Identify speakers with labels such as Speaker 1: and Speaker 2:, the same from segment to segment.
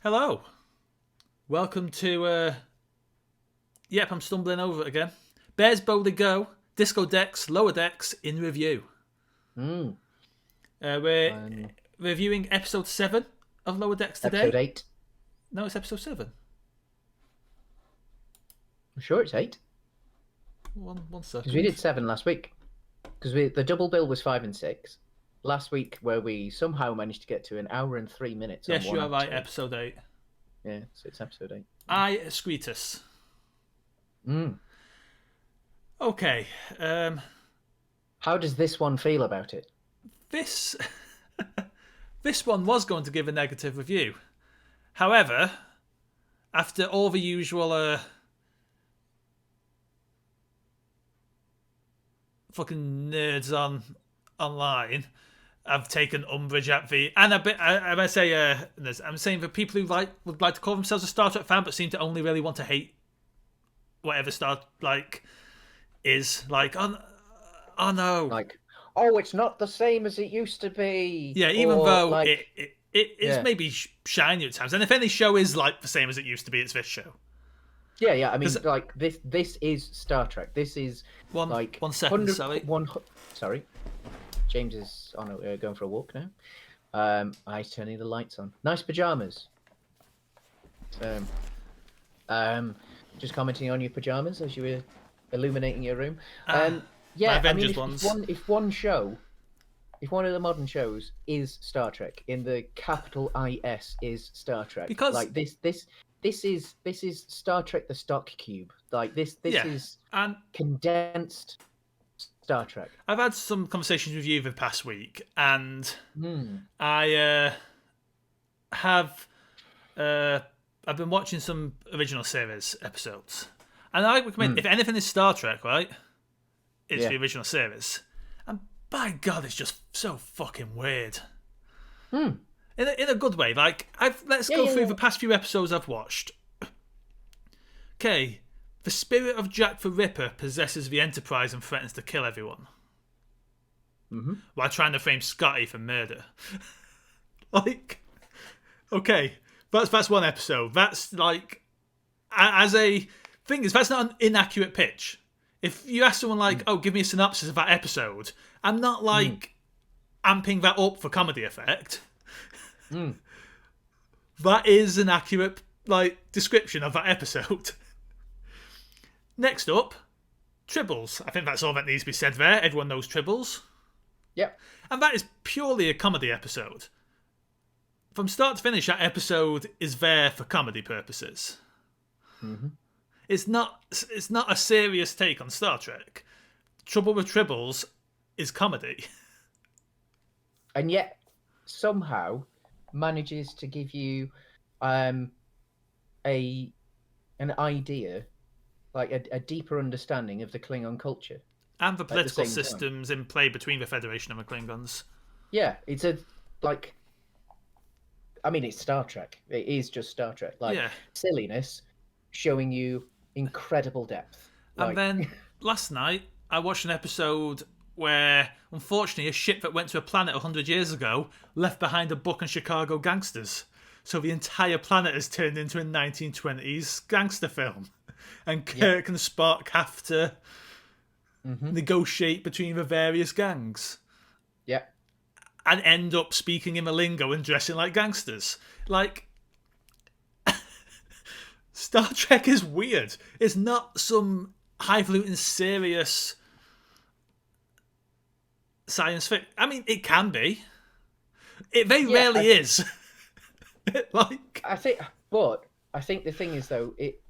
Speaker 1: Hello. Welcome to, yep, I'm stumbling over it again. Bears Boldly Go, Disco Decks, Lower Decks in review. We're reviewing episode 7 of Lower Decks today.
Speaker 2: Episode 8.
Speaker 1: No, it's episode 7.
Speaker 2: I'm sure it's 8.
Speaker 1: One second.
Speaker 2: Because we did 7 last week. Because the double bill was 5 and 6. Last week, where we somehow managed to get to an hour and 3 minutes.
Speaker 1: Yes, you are right, episode 8.
Speaker 2: Yeah, so it's episode 8.
Speaker 1: I Squeetus. Okay.
Speaker 2: How does this one feel about it?
Speaker 1: This one was going to give a negative review. However, after all the usual fucking nerds online, I've taken umbrage at the I'm saying for people who would like to call themselves a Star Trek fan but seem to only really want to hate whatever Star is like. Oh no!
Speaker 2: Like, oh, it's not the same as it used to be.
Speaker 1: Yeah, even though it's maybe shiny at times, and if any show is like the same as it used to be, it's this show.
Speaker 2: Yeah. I mean, like this is Star Trek. This is
Speaker 1: one second.
Speaker 2: Sorry. James is going for a walk now. He's turning the lights on. Nice pajamas. Just commenting on your pajamas as you were illuminating your room. Yeah, I mean, if one of the modern shows is Star Trek, in the capital IS is Star Trek,
Speaker 1: because
Speaker 2: like this is Star Trek: The Stock Cube. Like this is condensed Star Trek.
Speaker 1: I've had some conversations with you the past week, and I have I've been watching some original series episodes, and I recommend if anything is Star Trek, right? It's the original series, and by God, it's just so fucking weird. In a good way. Like let's go through the past few episodes I've watched. Okay. The spirit of Jack the Ripper possesses the Enterprise and threatens to kill everyone. While trying to frame Scotty for murder. Okay, that's one episode. That's like, as a thing is, that's not an inaccurate pitch. If you ask someone oh, give me a synopsis of that episode, I'm not amping that up for comedy effect. That is an accurate description of that episode. Next up, Tribbles. I think that's all that needs to be said there. Everyone knows Tribbles.
Speaker 2: Yep.
Speaker 1: And that is purely a comedy episode. From start to finish, that episode is there for comedy purposes. It's not a serious take on Star Trek. Trouble with Tribbles is comedy.
Speaker 2: And yet, somehow, manages to give you an idea, like a deeper understanding of the Klingon culture.
Speaker 1: And the political systems in play between the Federation and the Klingons. Yeah,
Speaker 2: it's it's Star Trek. It is just Star Trek. Silliness showing you incredible depth.
Speaker 1: And then, last night, I watched an episode where, unfortunately, a ship that went to a planet 100 years ago left behind a book on Chicago gangsters. So the entire planet has turned into a 1920s gangster film. And Kirk and Spock have to negotiate between the various gangs.
Speaker 2: Yeah.
Speaker 1: And end up speaking in the lingo and dressing like gangsters. Star Trek is weird. It's not some highfalutin serious science fiction. I mean, it can be. It very rarely is.
Speaker 2: I think the thing is, though, it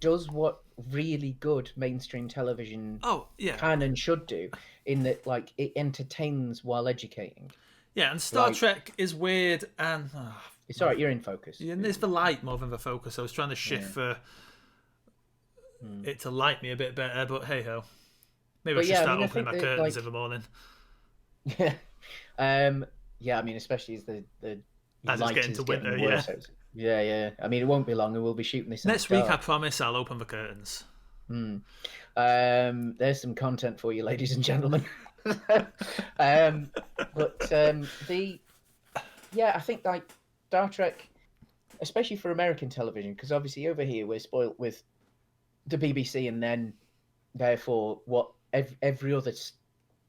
Speaker 2: does what really good mainstream television can and should do, in that it entertains while educating.
Speaker 1: Yeah, and Star Trek is weird and
Speaker 2: it's alright, you're in focus.
Speaker 1: Yeah, and it's the light more than the focus. I was trying to shift for it to light me a bit better, but hey ho. Maybe I should start opening my curtains in the morning.
Speaker 2: Yeah. I mean, especially as the
Speaker 1: as it's getting to winter,
Speaker 2: worse. Yeah. I mean, it won't be long, and we'll be shooting this
Speaker 1: next week. I promise I'll open the curtains.
Speaker 2: There's some content for you, ladies and gentlemen. I think Star Trek especially for American television, because obviously over here we're spoilt with the BBC, and then therefore what every other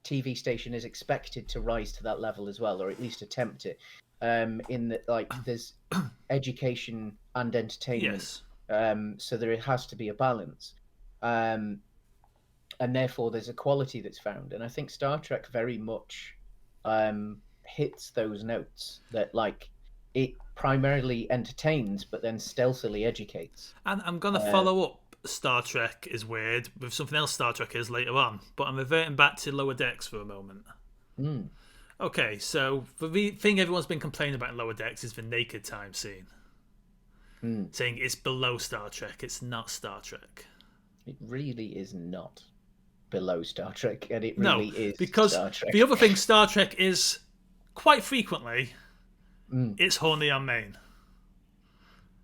Speaker 2: TV station is expected to rise to that level as well, or at least attempt it. In that, like, there's education and entertainment, so there has to be a balance, and therefore there's a quality that's found. And I think Star Trek very much hits those notes that, like, it primarily entertains, but then stealthily educates.
Speaker 1: And I'm gonna follow up Star Trek is weird with something else Star Trek is later on, but I'm reverting back to Lower Decks for a moment. Okay, so the thing everyone's been complaining about in Lower Decks is the naked time scene, saying it's below Star Trek. It's not Star Trek.
Speaker 2: It really is not below Star Trek, and it really is
Speaker 1: because
Speaker 2: Star Trek.
Speaker 1: The other thing Star Trek is quite frequently, it's horny on main.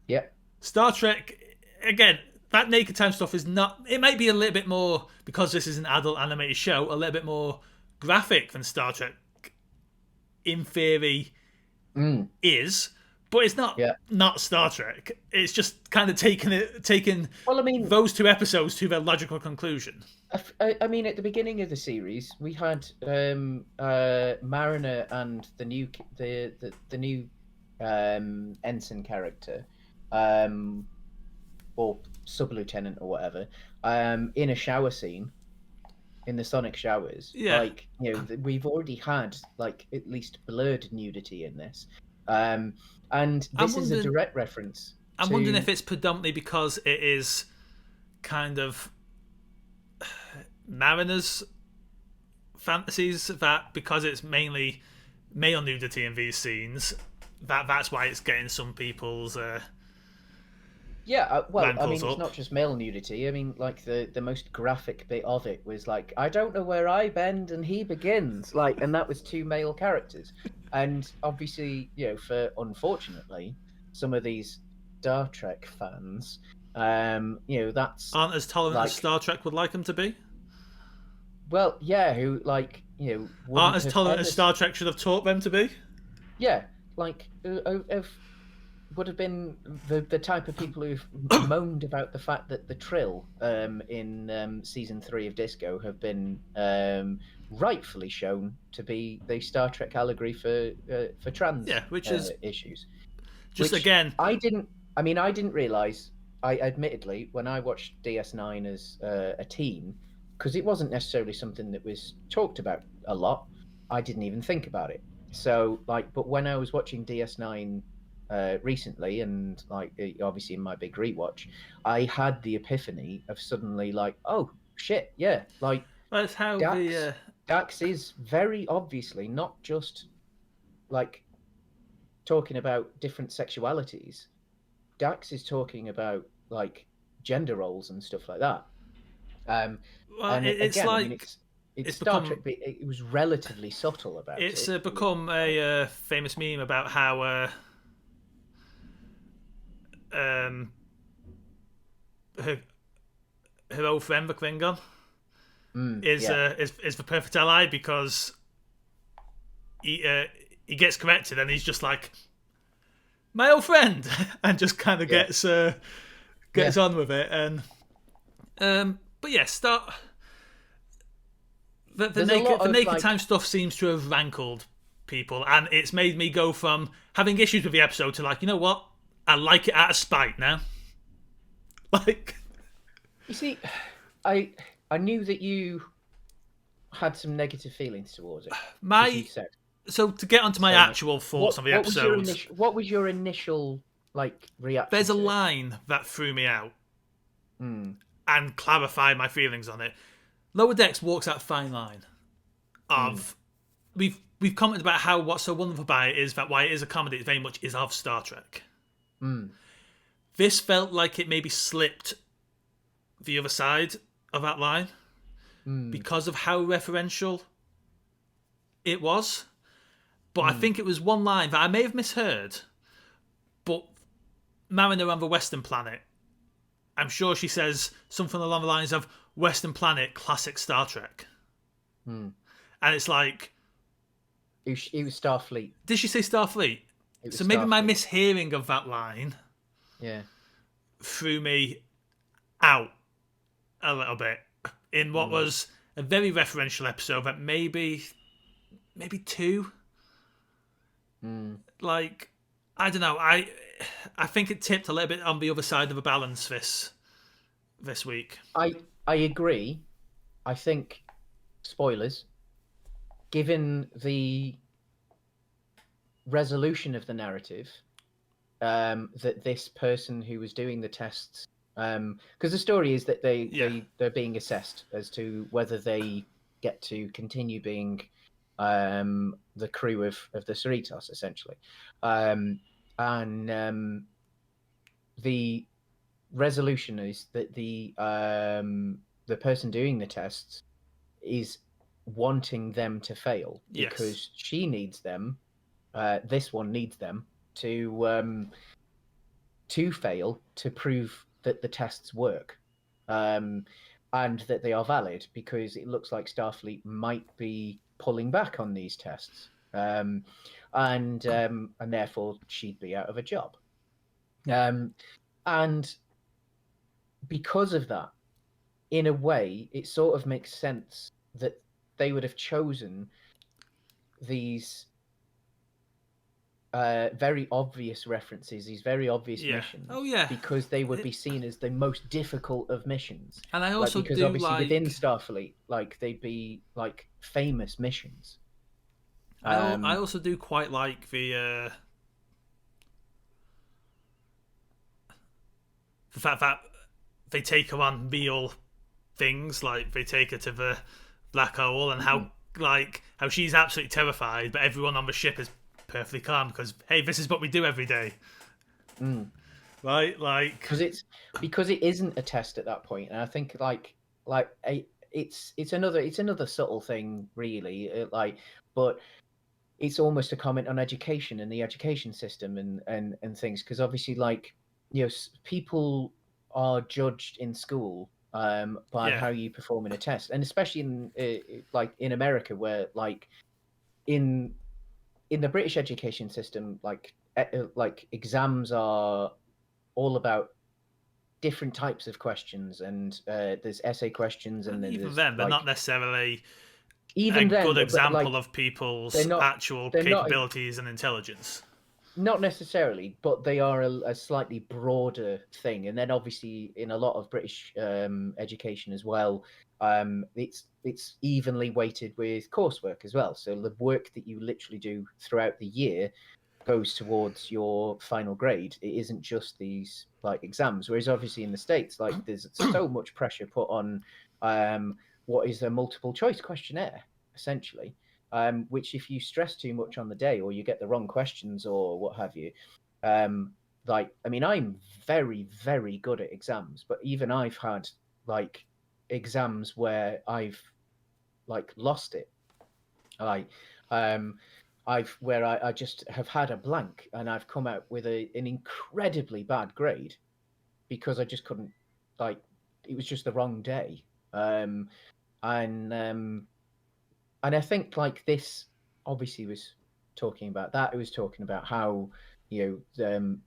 Speaker 2: Yeah.
Speaker 1: Star Trek, again, that naked time stuff is not... It might be a little bit more, because this is an adult animated show, a little bit more graphic than Star Trek, in theory, is. But it's not Star Trek. It's just kind of taking those two episodes to their logical conclusion.
Speaker 2: I mean, at the beginning of the series, we had Mariner and the new ensign character, or sub-lieutenant or whatever, in a shower scene, in the sonic showers.
Speaker 1: Yeah.
Speaker 2: Like, you know, we've already had, like, at least blurred nudity in this. And this is a direct reference.
Speaker 1: I'm wondering if it's predominantly because it is kind of Mariner's fantasies, that because it's mainly male nudity in these scenes, that's why it's getting some people's well, I mean, it's not just male nudity. I mean, like, the most graphic bit of it was like, I don't know where I bend and he begins, like, and that was two male characters. And obviously, you know, unfortunately, some of these Star Trek fans, you know, aren't as tolerant as Star Trek would like them to be.
Speaker 2: Well, yeah, who, like, you know,
Speaker 1: aren't as tolerant as Star Trek should have taught them to be.
Speaker 2: Yeah, like, would have been the type of people who've moaned about the fact that the Trill in season 3 of Disco have been rightfully shown to be the Star Trek allegory for trans issues.
Speaker 1: Just again,
Speaker 2: I didn't realise. I admittedly, when I watched DS9 as a teen, because it wasn't necessarily something that was talked about a lot, I didn't even think about it. So, like, but when I was watching DS9 recently, and, like, obviously in my big rewatch, I had the epiphany of suddenly, like, oh shit, yeah, like,
Speaker 1: that's how
Speaker 2: Dax is very obviously not just, like, talking about different sexualities. Dax is talking about, like, gender roles and stuff like that.
Speaker 1: Well,
Speaker 2: and
Speaker 1: it's
Speaker 2: again,
Speaker 1: like,
Speaker 2: I mean, it's Star Trek, but it was relatively subtle about it.
Speaker 1: It's become a famous meme about how her old friend, the Klingon, is the perfect ally, because he gets corrected and he's just like, my old friend, and just kind of gets on with it. And but yeah, the naked time stuff seems to have rankled people, and it's made me go from having issues with the episode to, like, you know what, I like it out of spite now. Like,
Speaker 2: you see, I knew that you had some negative feelings towards it.
Speaker 1: So to get onto my actual thoughts on the episode,
Speaker 2: what was your initial, like, reaction?
Speaker 1: There's a line that threw me out and clarified my feelings on it. Lower Decks walks that fine line of we've commented about what's so wonderful about it is that why it is a comedy, it very much is of Star Trek. This felt like it maybe slipped the other side of that line because of how referential it was. But I think it was one line that I may have misheard, but Mariner on the Western Planet, I'm sure she says something along the lines of Western Planet, classic Star Trek. And it's like...
Speaker 2: It was Starfleet.
Speaker 1: Did she say Starfleet? So maybe my mishearing of that line, threw me out a little bit in what was a very referential episode that maybe 2. Like, I don't know. I think it tipped a little bit on the other side of the balance this week.
Speaker 2: I agree. I think, spoilers, given the resolution of the narrative, that this person who was doing the tests, because the story is that they're being assessed as to whether they get to continue being the crew of the Cerritos, essentially, and the resolution is that the person doing the tests is wanting them to fail because she needs them. This one needs them to fail to prove that the tests work, and that they are valid, because it looks like Starfleet might be pulling back on these tests, and therefore she'd be out of a job. And because of that, in a way, it sort of makes sense that they would have chosen these very obvious references, these very obvious missions. Because they would be seen as the most difficult of missions.
Speaker 1: And I also
Speaker 2: because obviously within Starfleet, they'd be famous missions.
Speaker 1: I also do quite like the fact that they take her on real things, like they take her to the black hole, and how she's absolutely terrified, but everyone on the ship is perfectly calm because, hey, this is what we do every day. Right?
Speaker 2: Because it isn't a test at that point, and I think it's another subtle thing, really. But it's almost a comment on education and the education system and things, because obviously, people are judged in school by how you perform in a test, and especially in America, where in the British education system, exams are all about different types of questions, and there's essay questions, and then
Speaker 1: even then, they're not necessarily
Speaker 2: even
Speaker 1: a good example of people's actual capabilities and intelligence.
Speaker 2: Not necessarily, but they are a slightly broader thing. And then obviously in a lot of British education as well, it's evenly weighted with coursework as well. So the work that you literally do throughout the year goes towards your final grade. It isn't just these exams. Whereas obviously in the States, there's so much pressure put on what is a multiple choice questionnaire, essentially. Which if you stress too much on the day, or you get the wrong questions or what have you, I'm very, very good at exams, but even I've had exams where I've lost it. I just have had a blank, and I've come out with an incredibly bad grade because I just couldn't, it was just the wrong day. And I think this obviously was talking about that. It was talking about how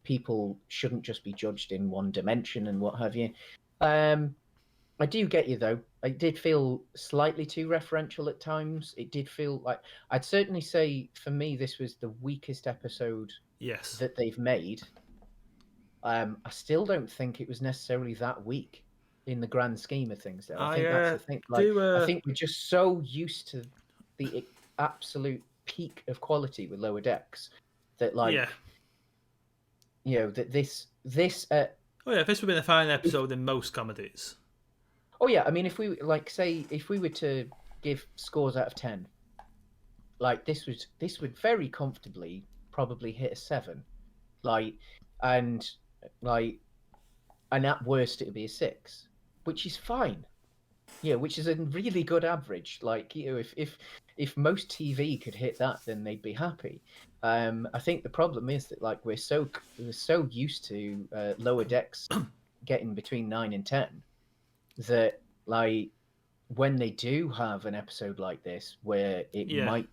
Speaker 2: people shouldn't just be judged in one dimension and what have you. I do get you though. It did feel slightly too referential at times. It did feel like, I'd certainly say for me this was the weakest episode that they've made. I still don't think it was necessarily that weak in the grand scheme of things, though. I think that's the thing. I think we're just so used to the absolute peak of quality with Lower Decks that that this
Speaker 1: this would have been a fine episode in most comedies.
Speaker 2: Oh yeah, I mean, if we if we were to give scores out of 10, this would very comfortably probably hit a 7, and at worst it would be a 6, which is fine. Yeah, which is a really good average. If most TV could hit that, then they'd be happy. I think the problem is that we're so used to Lower Decks getting between 9 and 10 that when they do have an episode like this where it might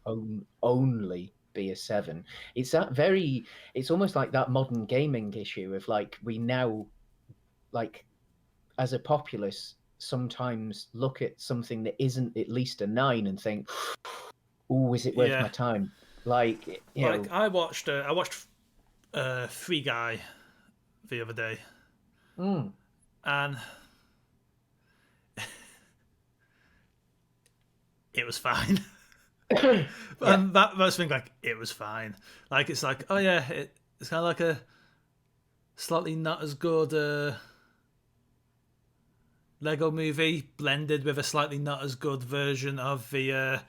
Speaker 2: only be a 7. It's that very. It's almost like that modern gaming issue of like we now, like, as a populace, sometimes look at something that isn't at least a 9 and think, "Oh, is it worth my time?" Like,
Speaker 1: I watched Free Guy the other day, and it was fine. And that's thing, like, it was fine. Like, it's like, oh yeah, it's kind of like a slightly not as good Lego movie blended with a slightly not as good version of the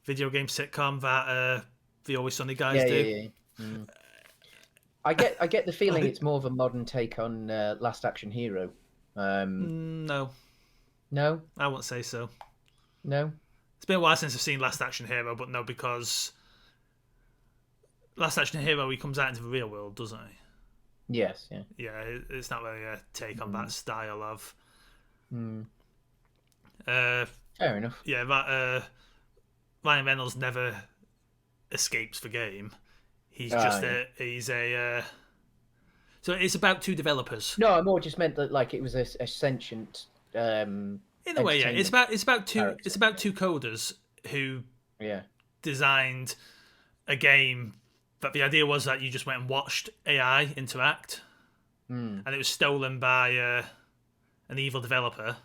Speaker 1: video game sitcom that the Always Sunny guys do.
Speaker 2: I get the feeling it's more of a modern take on Last Action Hero.
Speaker 1: No, I won't say so.
Speaker 2: No,
Speaker 1: it's been a while since I've seen Last Action Hero, but no, because Last Action Hero, he comes out into the real world, doesn't he?
Speaker 2: Yes,
Speaker 1: yeah. It's not really a take on that style of.
Speaker 2: Fair enough.
Speaker 1: Yeah, that Ryan Reynolds never escapes the game. He's so it's about two developers.
Speaker 2: No, I more just meant that like it was a sentient.
Speaker 1: In a way, yeah. It's about two coders who designed a game that the idea was that you just went and watched AI interact, and it was stolen by an evil developer.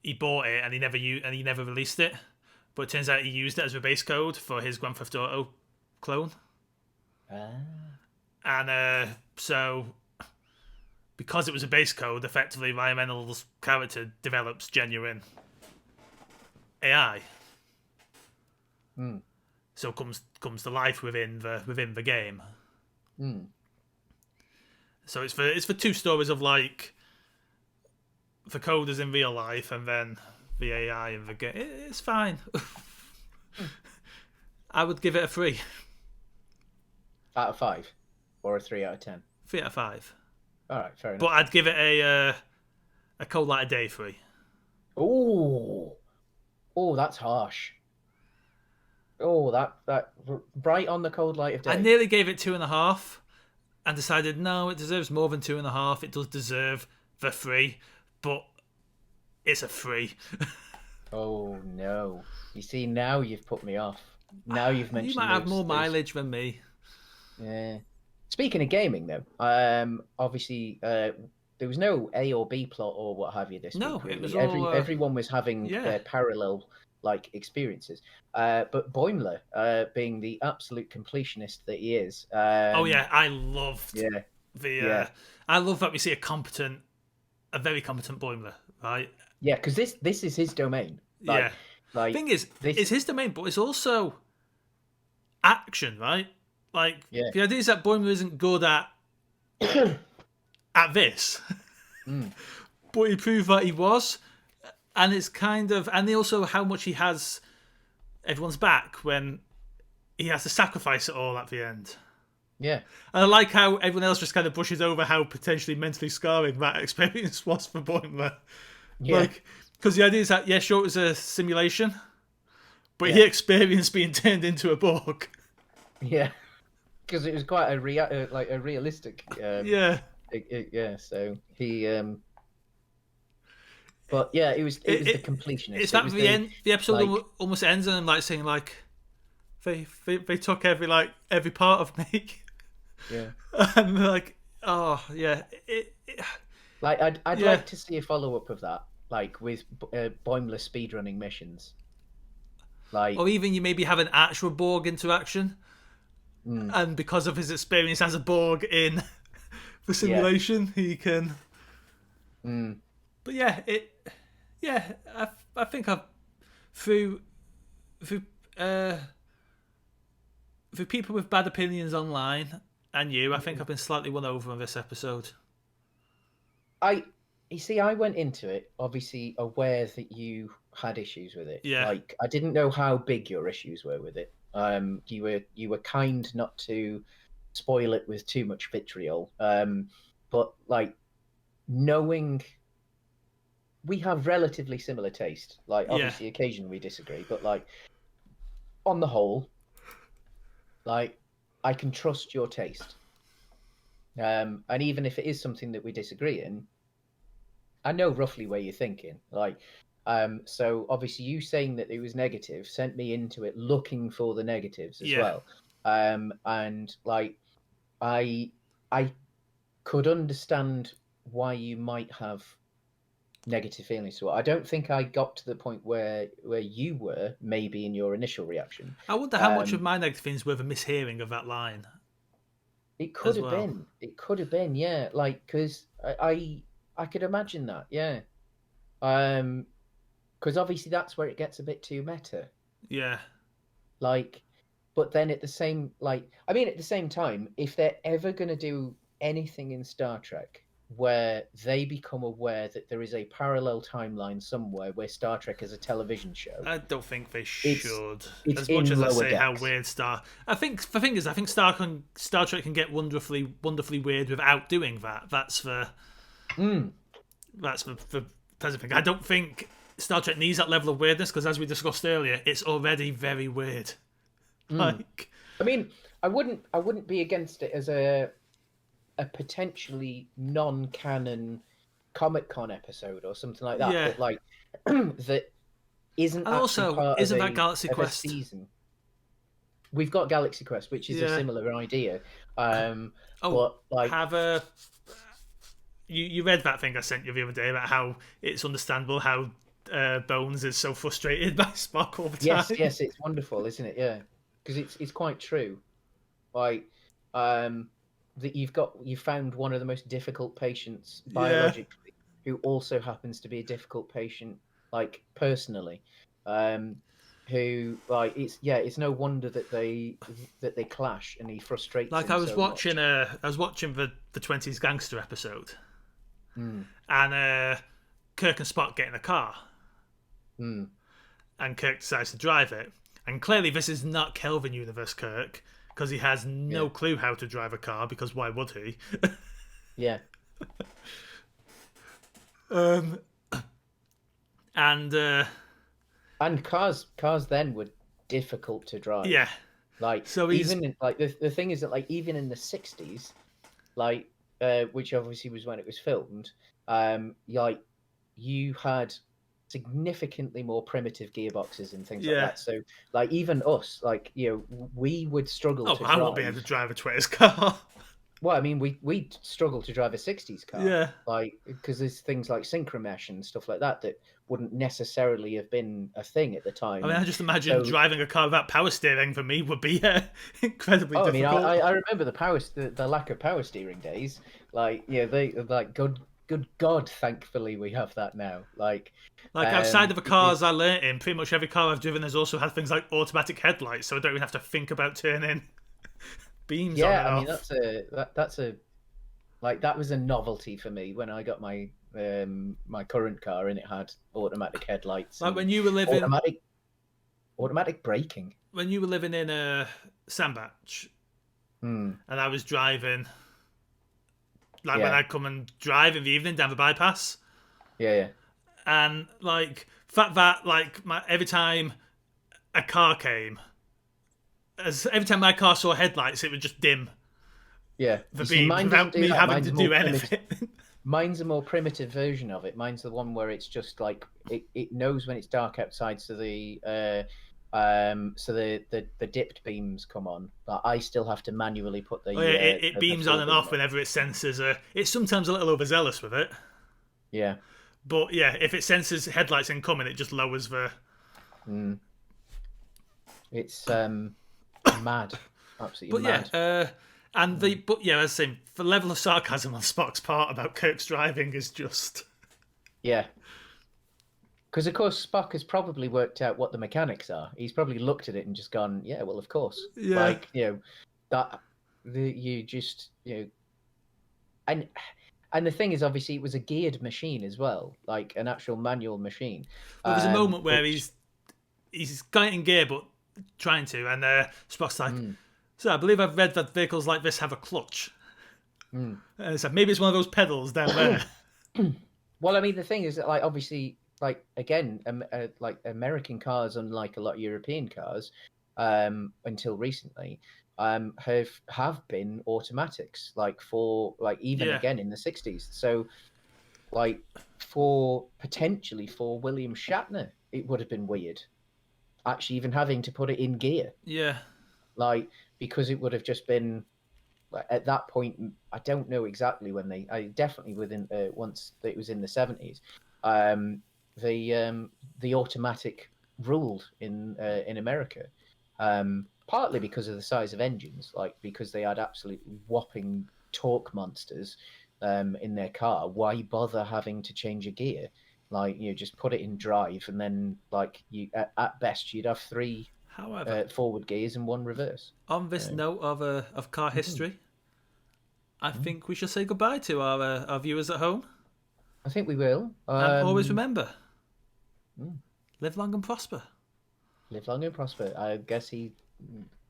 Speaker 1: He bought it and he never released it, but it turns out he used it as the base code for his Grand Theft Auto clone. And so, because it was a base code, effectively Ryan Reynolds' character develops genuine AI. So comes to life within the game. So it's for two stories of like the coders in real life and then the AI in the game. It's fine. I would give it a 3
Speaker 2: out of 5, or a 3 out of 10.
Speaker 1: 3 out of 5.
Speaker 2: All right, fair enough.
Speaker 1: But I'd give it a Cold Light of Day 3.
Speaker 2: Oh, that's harsh. Oh, that bright on the Cold Light of Day.
Speaker 1: I nearly gave it 2.5, and decided no, it deserves more than 2.5. It does deserve the 3, but it's a 3.
Speaker 2: Oh no! You see, now you've put me off. Now you've mentioned
Speaker 1: you might have more mileage than me.
Speaker 2: Yeah. Speaking of gaming, though, obviously there was no A or B plot or what have you this week. Really.
Speaker 1: It was
Speaker 2: everyone was having their parallel like experiences. But Boimler, being the absolute completionist that he is.
Speaker 1: I loved I love that we see a very competent Boimler, right?
Speaker 2: Yeah, because this is his domain. Like,
Speaker 1: the thing is, it's his domain, but it's also action, right? Like, the idea is that Boimler isn't good at this, but he proved that he was, and it's kind of, and also how much he has everyone's back when he has to sacrifice it all at the end.
Speaker 2: Yeah,
Speaker 1: and I like how everyone else just kind of brushes over how potentially mentally scarring that experience was for Boimler. Yeah. Like, because the idea is that, sure, it was a simulation, but he experienced being turned into a Borg.
Speaker 2: Yeah, because it was quite a realistic. So he. But yeah, it was the completionist.
Speaker 1: It's that the episode almost ends and like saying like, they took every part of me.
Speaker 2: Yeah.
Speaker 1: And like, oh yeah.
Speaker 2: Like I'd like to see a follow up of that, like with Boimler speedrunning missions. Like,
Speaker 1: or even you maybe have an actual Borg interaction, and because of his experience as a Borg in the simulation, he can. But I think I've through people with bad opinions online and I think I've been slightly won over on this episode.
Speaker 2: You see, I went into it obviously aware that you had issues with it.
Speaker 1: Yeah.
Speaker 2: Like, I didn't know how big your issues were with it. You were kind not to spoil it with too much vitriol. But like, knowing we have relatively similar taste. Like, obviously, occasionally we disagree, but like, on the whole, like, I can trust your taste. And even if it is something that we disagree in, I know roughly where you're thinking. Like, so obviously you saying that it was negative sent me into it looking for the negatives as well. And like, I could understand why you might have negative feelings to it. I don't think I got to the point where you were maybe in your initial reaction.
Speaker 1: I wonder how much of my negative feelings were the mishearing of that line.
Speaker 2: It could have been. It could have been, yeah. Like, because I could imagine that, yeah. Because obviously that's where it gets a bit too meta.
Speaker 1: Yeah.
Speaker 2: Like, but then at the same, like, I mean, at the same time, if they're ever going to do anything in Star Trek where they become aware that there is a parallel timeline somewhere where Star Trek is a television show,
Speaker 1: I don't think they should.
Speaker 2: It's
Speaker 1: as much as I say
Speaker 2: decks.
Speaker 1: how weird I think the thing is, I think Star Trek can get wonderfully weird without doing that. That's the present thing. I don't think Star Trek needs that level of weirdness because, as we discussed earlier, it's already very weird. Like,
Speaker 2: I mean, I wouldn't be against it as a potentially non-canon Comic-Con episode or something like that.
Speaker 1: Yeah.
Speaker 2: That, like, that isn't. And also,
Speaker 1: isn't that Galaxy Quest
Speaker 2: season? We've got Galaxy Quest, which is a similar idea. But like,
Speaker 1: you read that thing I sent you the other day about how it's understandable how Bones is so frustrated by Spock all the time.
Speaker 2: Yes, it's wonderful, isn't it? Yeah, because it's quite true. Like, that you've found one of the most difficult patients biologically, who also happens to be a difficult patient, like, personally, who, like, it's no wonder that they clash and he frustrates.
Speaker 1: Like, I was watching the 20s Gangster episode, and Kirk and Spock get in a car, and Kirk decides to drive it, and clearly this is not Kelvin universe Kirk, because he has no clue how to drive a car, because why would he?
Speaker 2: Yeah. And cars then were difficult to drive.
Speaker 1: Yeah.
Speaker 2: Like, so even in, like, the thing is that, like, even in the 60s, like, which obviously was when it was filmed, like, you had significantly more primitive gearboxes and things like that. So, like, even us, like, you know, we would struggle to drive.
Speaker 1: I won't be able to drive a 20s car.
Speaker 2: Well, I mean, we struggle to drive a 60s car.
Speaker 1: Yeah.
Speaker 2: Like, because there's things like synchromesh and stuff like that wouldn't necessarily have been a thing at the time.
Speaker 1: I mean, I just imagine driving a car without power steering for me would be incredibly difficult.
Speaker 2: I mean, I remember the lack of power steering days. Like, yeah, they like good God, thankfully we have that now. Like
Speaker 1: outside of the cars I learnt in, pretty much every car I've driven has also had things like automatic headlights, so I don't even have to think about turning beams on and off.
Speaker 2: Yeah, I mean, that's a like, that was a novelty for me when I got my my current car and it had automatic headlights.
Speaker 1: Like when you were living
Speaker 2: automatic braking.
Speaker 1: When you were living in Sandbach, and I was driving, like when I'd come and drive in the evening down the bypass.
Speaker 2: Yeah.
Speaker 1: And like fact that like every time a car came, every time my car saw headlights, it would just dim.
Speaker 2: Yeah,
Speaker 1: the beam without me having to do anything.
Speaker 2: Mine's a more primitive version of it. Mine's the one where it's just like it knows when it's dark outside, so the dipped beams come on, but I still have to manually put the.
Speaker 1: It beams on and off whenever it senses. It's sometimes a little overzealous with it.
Speaker 2: Yeah.
Speaker 1: But yeah, if it senses headlights incoming, it just lowers the.
Speaker 2: It's mad, absolutely mad.
Speaker 1: Yeah, as I say, the level of sarcasm on Spock's part about Kirk's driving is just.
Speaker 2: Yeah. Because, of course, Spock has probably worked out what the mechanics are. He's probably looked at it and just gone, yeah, well, of course.
Speaker 1: Yeah.
Speaker 2: Like, you know, you just, you know... And the thing is, obviously, it was a geared machine as well, like an actual manual machine.
Speaker 1: Well, there's a moment where he's got it in gear, but trying to, and Spock's like, so I believe I've read that vehicles like this have a clutch. So maybe it's one of those pedals down there.
Speaker 2: Well, I mean, the thing is that, like, obviously... Like, again, like, American cars, unlike a lot of European cars, until recently, have been automatics, like even again in the 60s. So like potentially for William Shatner, it would have been weird actually even having to put it in gear.
Speaker 1: Yeah.
Speaker 2: Like, because it would have just been at that point. I don't know exactly when I definitely within once it was in the 70s. The automatic ruled in America, partly because of the size of engines, like because they had absolutely whopping torque monsters in their car. Why bother having to change a gear? Like, just put it in drive, and then like at best you'd have three
Speaker 1: However,
Speaker 2: forward gears and one reverse.
Speaker 1: on this note of car history, I think we should say goodbye to our viewers at home.
Speaker 2: I think we will.
Speaker 1: And always remember, live long and prosper.
Speaker 2: Live long and prosper. I guess he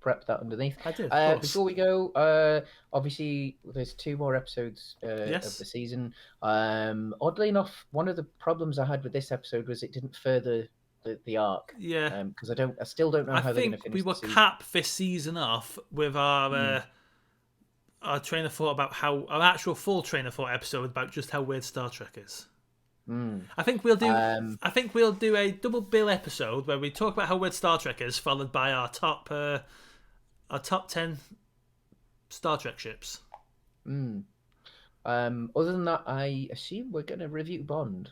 Speaker 2: prepped that underneath.
Speaker 1: I did. Of course.
Speaker 2: Before we go, obviously there's 2 more episodes
Speaker 1: yes.
Speaker 2: of the season. Oddly enough, one of the problems I had with this episode was it didn't further the arc.
Speaker 1: Yeah.
Speaker 2: Because I still don't know how they're going to finish.
Speaker 1: We will cap this season off with our train of thought about how our actual full train of thought episode about just how weird Star Trek is. I think we'll do. I think we'll do a double bill episode where we talk about how weird Star Trek is, followed by our top 10 Star Trek ships.
Speaker 2: Other than that, I assume we're going to review Bond.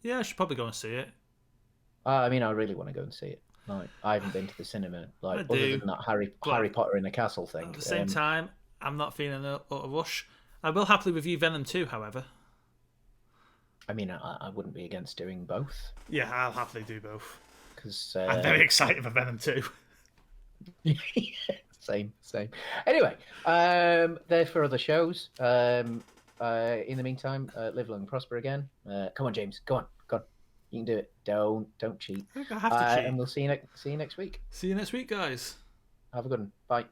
Speaker 1: Yeah, I should probably go and see it.
Speaker 2: I mean, I really want to go and see it. Like, I haven't been to the cinema. Like, other than that Harry Potter in a castle thing.
Speaker 1: At the same time, I'm not feeling a rush. I will happily review Venom 2, however.
Speaker 2: I mean, I wouldn't be against doing both.
Speaker 1: Yeah, I'll happily do both.
Speaker 2: Because
Speaker 1: I'm very excited for Venom 2.
Speaker 2: Same. Anyway, there for other shows. In the meantime, live long and prosper again. Come on, James. Go on. You can do it. Don't cheat.
Speaker 1: I have to cheat.
Speaker 2: And we'll see you next week.
Speaker 1: See you next week, guys.
Speaker 2: Have a good one. Bye.